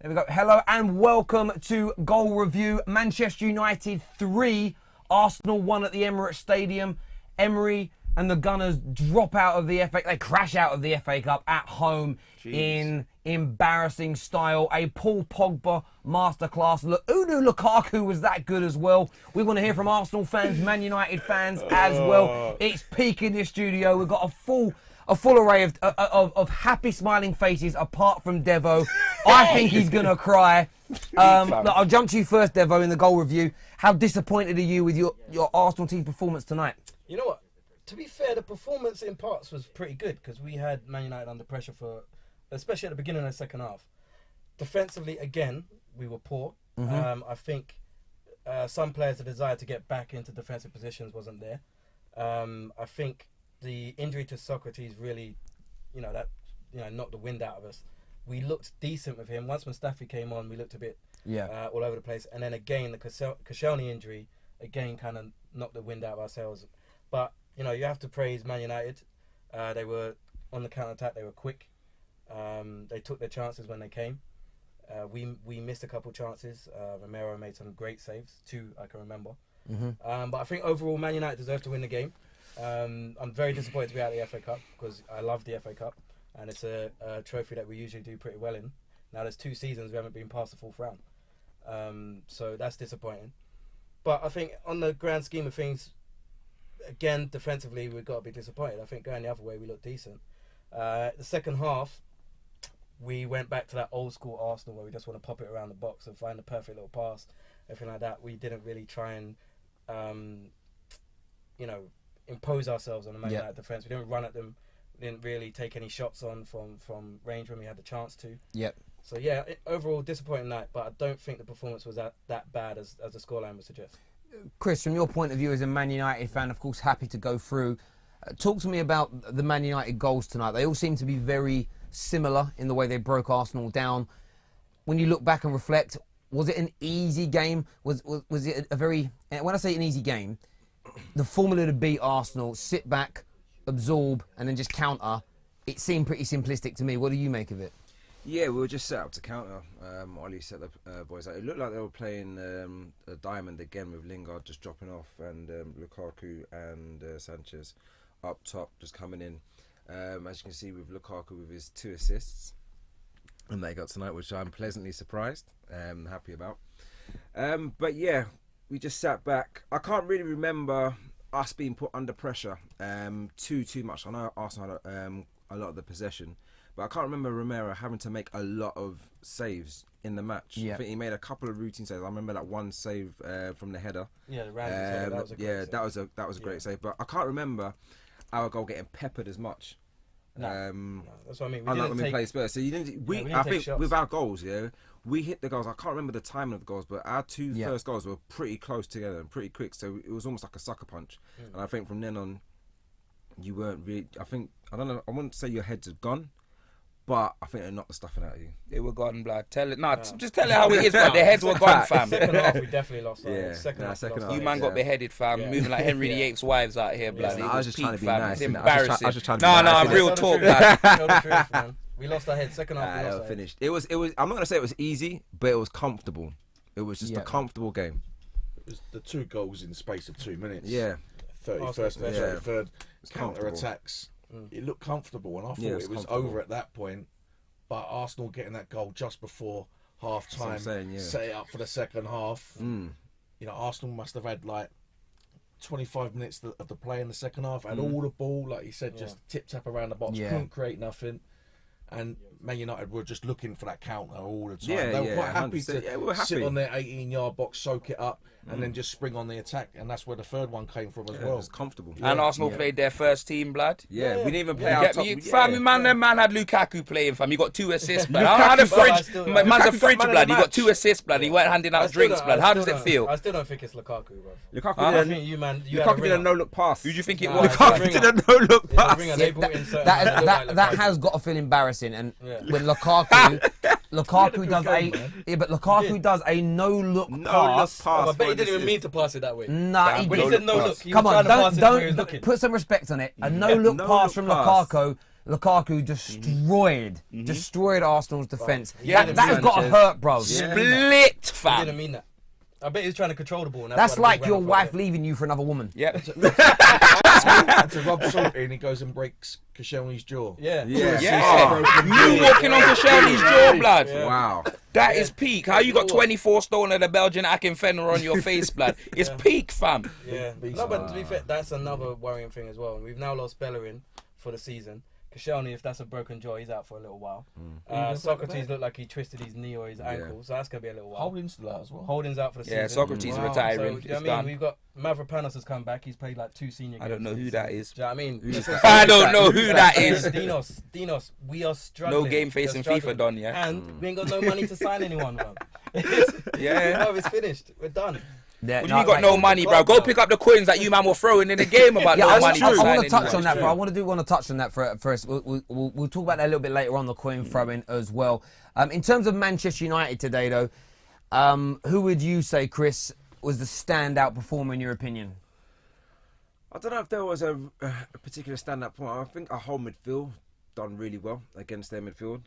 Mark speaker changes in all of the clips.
Speaker 1: There we go. Hello and welcome to Goal Review. Manchester United 3, Arsenal 1 at the Emirates Stadium. Emery and the Gunners drop out of the FA. They crash out of the FA Cup at home in embarrassing style. A Paul Pogba masterclass. Who knew Lukaku was that good as well? We want to hear from Arsenal fans, Man United fans as well. It's peak in this studio. We've got a full array of happy smiling faces apart from Devo. I think he's going to cry. Look, I'll jump to you first, Devo, in the goal review. How disappointed are you with your Arsenal team performance tonight?
Speaker 2: You know what? To be fair, the performance in parts was pretty good because we had Man United under pressure for, especially at the beginning of the second half. Defensively, again, we were poor. I think some players' desire to get back into defensive positions wasn't there. I think the injury to Socrates really, knocked the wind out of us. We looked decent with him. Once Mustafi came on, we looked a bit all over the place. And then again, the Koscielny injury, again, kind of knocked the wind out of ourselves. But, you have to praise Man United. They were on the counter-attack. They were quick. They took their chances when they came. We missed a couple chances. Romero made some great saves, 2 I can remember. But I think overall, Man United deserved to win the game. I'm very disappointed to be out of the FA Cup because I love the FA Cup and it's a trophy that we usually do pretty well in. Now there's 2 seasons we haven't been past the 4th round, so that's disappointing. But I think on the grand scheme of things, again defensively we've got to be disappointed. I think going the other way we looked decent. The second half we went back to that old school Arsenal where we just want to pop it around the box and find the perfect little pass, everything like that. We didn't really try and impose ourselves on the Man United defence. We didn't run at them. We didn't really take any shots on from range when we had the chance to. So overall disappointing night, but I don't think the performance was that bad as the scoreline would suggest.
Speaker 1: Chris, from your point of view as a Man United fan, of course, happy to go through. Talk to me about the Man United goals tonight. They all seem to be very similar in the way they broke Arsenal down. When you look back and reflect, was it an easy game? Was it a very... When I say an easy game, the formula to beat Arsenal, sit back, absorb, and then just counter, it seemed pretty simplistic to me. What do you make of it?
Speaker 3: Yeah, we were just set up to counter. Ollie set the boys out. It looked like they were playing a diamond again with Lingard just dropping off and Lukaku and Sanchez up top just coming in. As you can see with Lukaku with his 2 assists and they got tonight, which I'm pleasantly surprised and happy about. But yeah, we just sat back. I can't really remember us being put under pressure too much. I know Arsenal had a lot of the possession, but I can't remember Romero having to make a lot of saves in the match. I think he made a couple of routine saves. I remember that one save from the header.
Speaker 2: Yeah, the Ramsey save, that was a great save.
Speaker 3: that was a great save. But I can't remember our goal getting peppered as much.
Speaker 2: No, that's what I mean.
Speaker 3: Unlike when we played Spurs. So you didn't. I think shots. With our goals, we hit the goals. I can't remember the timing of the goals, but our 2 first goals were pretty close together and pretty quick. So it was almost like a sucker punch. And I think from then on, you weren't really. I don't know. I wouldn't say your heads had gone, but I think they knocked the stuffing out of you.
Speaker 4: They were gone, blood. Tell it. Just tell it how it is, man. Their heads were gone, fam.
Speaker 2: Second half, we definitely lost. Second half,
Speaker 4: you man got beheaded, fam. Moving like Henry VIII's wives out here, blood.
Speaker 3: I was just trying to be nice.
Speaker 4: It's embarrassing.
Speaker 3: I was just trying to be nice.
Speaker 4: No, real talk, man.
Speaker 2: We lost our head. Second half, we lost
Speaker 3: finished. It was. I'm not gonna say it was easy, but it was comfortable. It was just a comfortable game.
Speaker 5: It was the 2 goals in the space of 2 minutes. 31st and 33rd counter attacks. It looked comfortable, and I thought it was over at that point. But Arsenal getting that goal just before half time, set it up for the second half. Arsenal must have had like 25 minutes of the play in the second half. Had all the ball, like you said, just tip tap around the box. Couldn't create nothing. And Man United were just looking for that counter all the time. They were quite happy to sit on their 18-yard box, soak it up, and then just spring on the attack. And that's where the 3rd one came from as well.
Speaker 3: It was comfortable.
Speaker 4: And Arsenal played their first team, blood.
Speaker 3: We didn't even play our top.
Speaker 4: Fam, man had Lukaku playing, fam. He got 2 assists, blood. I had a fridge. Man's a fridge, blood. He got 2 assists, blood. He went handing out drinks, blood. How does it feel?
Speaker 2: I still don't think it's Lukaku, bro.
Speaker 3: Lukaku did a no-look pass.
Speaker 4: Who do you think it was?
Speaker 3: Lukaku did a no-look pass.
Speaker 1: That has got to feel embarrassing. And when Lukaku does a no-look pass.
Speaker 2: I bet he didn't even mean to pass it that way.
Speaker 1: Nah,
Speaker 2: when he said no look,
Speaker 1: come on, don't put some respect on it. A no-look pass from Lukaku. Lukaku destroyed Arsenal's defence.
Speaker 4: Yeah,
Speaker 1: that has got to hurt, bro.
Speaker 4: Split,
Speaker 2: I
Speaker 4: fam.
Speaker 2: didn't mean that. I bet he was trying to control the ball. And
Speaker 1: That's
Speaker 2: why
Speaker 1: like your wife leaving you for another woman.
Speaker 4: Yeah.
Speaker 5: To Rob Salty and he goes and breaks Koscielny's jaw.
Speaker 2: Yeah.
Speaker 4: You walking on Koscielny's jaw, blood.
Speaker 3: Yeah. Wow.
Speaker 4: That is peak. How you got 24 stone of the Belgian Akinfenner on your face, blood? It's peak, fam.
Speaker 2: Yeah. No, but to be fair, that's another worrying thing as well. We've now lost Bellerin for the season. Koscielny, if that's a broken jaw, he's out for a little while. Socrates looked like he twisted his knee or his ankle, so that's going to be a little while.
Speaker 5: Holding's still out as well.
Speaker 2: Holding's out for the season.
Speaker 4: Yeah, Socrates retiring.
Speaker 2: So,
Speaker 4: Done.
Speaker 2: We've got Mavropanos has come back. He's played like 2 senior games.
Speaker 4: I don't know who that is.
Speaker 2: Do you know what I mean?
Speaker 4: I don't know who that is.
Speaker 2: Dinos, we are struggling.
Speaker 4: No game facing FIFA done, yeah.
Speaker 2: And we ain't got no money to sign anyone, bro.
Speaker 4: Yeah.
Speaker 2: No, it's finished. We're done.
Speaker 1: Yeah,
Speaker 4: What do you got no money, bro? Go pick up the coins that you man were throwing in the game about no money.
Speaker 1: I want to touch on that. I want to touch on that first. We'll talk about that a little bit later on the coin throwing as well. In terms of Manchester United today, though, who would you say, Chris, was the standout performer in your opinion?
Speaker 3: I don't know if there was a particular standout point. I think our whole midfield done really well against their midfield.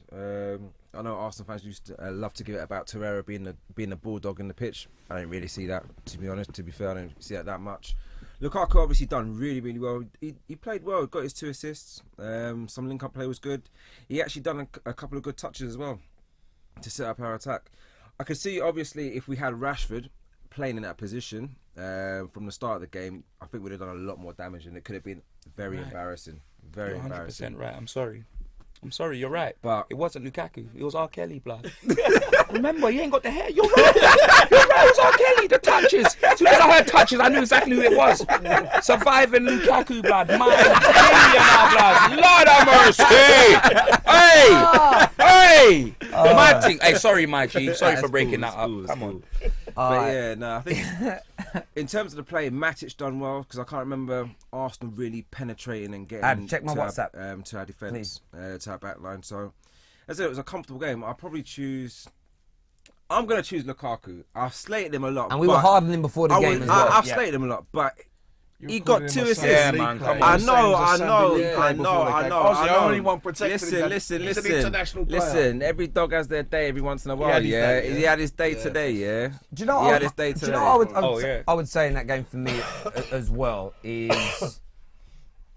Speaker 3: I know Arsenal fans used to love to give it about Torreira being the bulldog in the pitch. I don't really see that, to be honest. To be fair, I don't see that much. Lukaku obviously done really well. He played well, got his 2 assists. Some link-up play was good. He actually done a couple of good touches as well to set up our attack. I could see, obviously, if we had Rashford playing in that position from the start of the game, I think we'd have done a lot more damage, and it could have been very embarrassing. Very
Speaker 4: You're 100%
Speaker 3: embarrassing.
Speaker 4: right. I'm sorry, you're right.
Speaker 3: But
Speaker 4: it wasn't Lukaku. It was R. Kelly, blood. Remember, you ain't got the hair. You're right. It was R. Kelly. The touches. As soon as I heard touches, I knew exactly who it was. Surviving Lukaku, blood. My blood. Lord have mercy. Hey. My thing. Hey, sorry, my G. Sorry for breaking that up. Come on.
Speaker 3: But yeah, no, I think in terms of the play, Matic done well because I can't remember Arsenal really penetrating and getting
Speaker 1: check my WhatsApp
Speaker 3: to our defence, to our back line. So, as I said, it was a comfortable game. I'm going to choose Lukaku. I've slated him a lot.
Speaker 1: And we were hard on him before the game as well.
Speaker 3: I've slated him a lot, but he got 2 assists.
Speaker 4: Yeah, man, come on.
Speaker 3: I know.
Speaker 5: I was the only one protecting.
Speaker 3: Listen. Every dog has their day every once in a while. He had his day today. Yeah.
Speaker 1: Do you know?
Speaker 3: He had his day today.
Speaker 1: Do you know what I would say in that game for me as well is,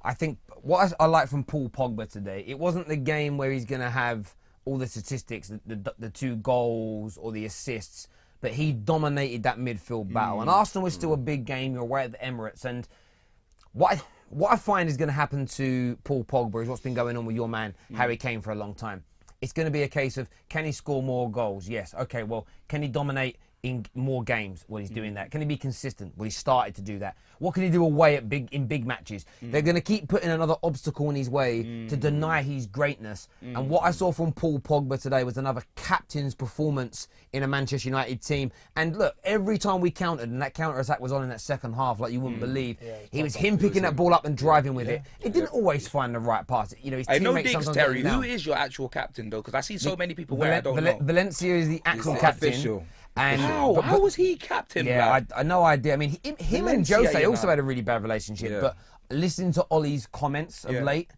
Speaker 1: I think what I like from Paul Pogba today. It wasn't the game where he's going to have all the statistics, the 2 goals or the assists. But he dominated that midfield battle. And Arsenal was still a big game. You're away at the Emirates. And what I find is going to happen to Paul Pogba is what's been going on with your man, Harry Kane, for a long time. It's going to be a case of, can he score more goals? Yes. Okay, well, can he dominate in more games? Well, he's doing that. Can he be consistent? Well, he started to do that. What can he do away in big matches? They're going to keep putting another obstacle in his way to deny his greatness. And what I saw from Paul Pogba today was another captain's performance in a Manchester United team. And look, every time we countered, and that counter-attack was on in that second half, like you wouldn't believe, it was him picking that ball up and driving with it. It didn't always find the right pass. You know, his teammates sometimes
Speaker 4: Terry,
Speaker 1: let him
Speaker 4: who
Speaker 1: down.
Speaker 4: is your actual captain, though? Because I see so many people where I don't know.
Speaker 1: Valencia is the actual captain.
Speaker 3: Official.
Speaker 1: And
Speaker 4: How was he captain?
Speaker 1: Yeah, I no idea. I mean, him and
Speaker 4: Valencia,
Speaker 1: Jose
Speaker 4: you
Speaker 1: also
Speaker 4: know.
Speaker 1: had a really bad relationship. But listening to Ollie's comments of late,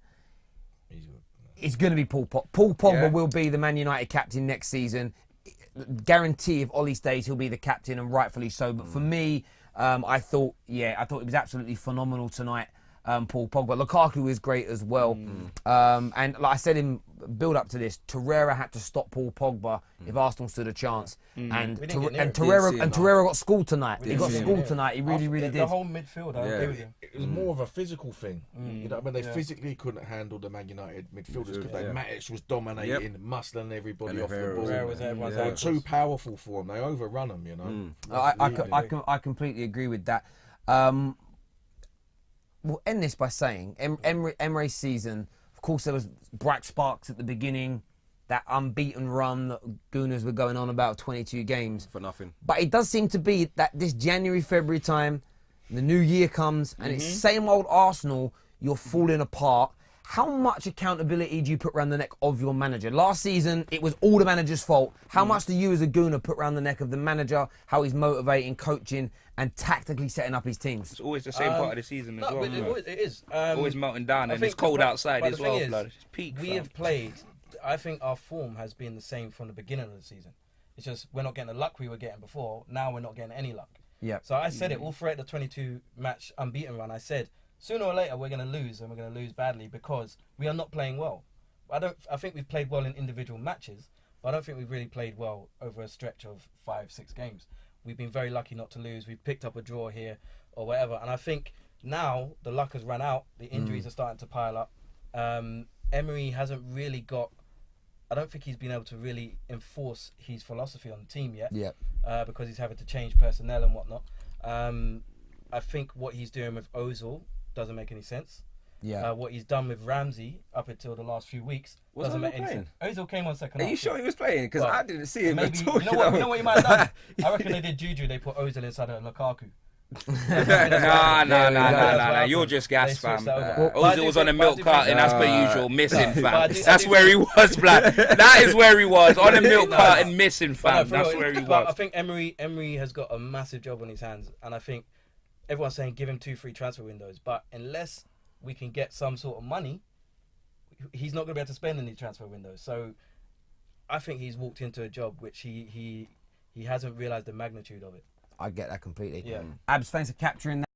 Speaker 1: it's going to be Paul Pogba will be the Man United captain next season. Guarantee if Ollie stays, he'll be the captain, and rightfully so. But for me, I thought it was absolutely phenomenal tonight. Paul Pogba. Lukaku is great as well. And like I said in build up to this, Torreira had to stop Paul Pogba if Arsenal stood a chance. And Torreira got schooled tonight. He got schooled tonight. He really did.
Speaker 2: The whole midfield, I agree with you.
Speaker 5: It was more of a physical thing. You know, I mean, they physically couldn't handle the Man United midfielders because Matic was dominating, muscling everyody off the ball. They were too powerful for them. They overrun them, you know.
Speaker 1: I completely agree with that. We'll end this by saying Emery's season, of course there was bright sparks at the beginning, that unbeaten run that Gooners were going on about 22 games.
Speaker 3: For nothing.
Speaker 1: But it does seem to be that this January, February time, the new year comes and it's same old Arsenal, you're falling apart. How much accountability do you put around the neck of your manager? Last season, it was all the manager's fault. How much do you as a Gooner put around the neck of the manager, how he's motivating, coaching, and tactically setting up his teams?
Speaker 4: It's always the same part of the season as well.
Speaker 2: It is.
Speaker 4: Always melting down, and it's cold outside as well, blood. It's peak.
Speaker 2: We have played. I think our form has been the same from the beginning of the season. It's just we're not getting the luck we were getting before. Now we're not getting any luck.
Speaker 1: Yeah.
Speaker 2: So I said it all throughout the 22-match unbeaten run. I said, sooner or later we're going to lose, and we're going to lose badly because we are not playing well. I think we've played well in individual matches, but I don't think we've really played well over a stretch of 5-6 games. We've been very lucky not to lose. We've picked up a draw here or whatever, and I think now the luck has run out. The injuries are starting to pile up. Emery hasn't really got. I don't think he's been able to really enforce his philosophy on the team yet.
Speaker 1: Yeah.
Speaker 2: Because he's having to change personnel and whatnot. I think what he's doing with Ozil doesn't make any sense.
Speaker 1: Yeah.
Speaker 2: What he's done with Ramsey up until the last few weeks doesn't make any sense. Ozil came on second half.
Speaker 3: Are you sure he was playing? Because I didn't see him
Speaker 2: maybe,
Speaker 3: at all.
Speaker 2: You know what he might have done? I reckon they did juju. They put Ozil inside of Lukaku.
Speaker 4: Nah. You're just gas, fam. Ozil was on a milk carton, as per usual, missing, fam. That's where he was, blood. That is where he was, on a milk carton, missing, fam. That's where he was.
Speaker 2: I think Emery has got a massive job on his hands, and I think everyone's saying give him 2 free transfer windows, but unless we can get some sort of money, he's not going to be able to spend in these transfer windows. So I think he's walked into a job which he hasn't realised the magnitude of it.
Speaker 1: I get that completely.
Speaker 2: Yeah.
Speaker 1: Abs, thanks for capturing that.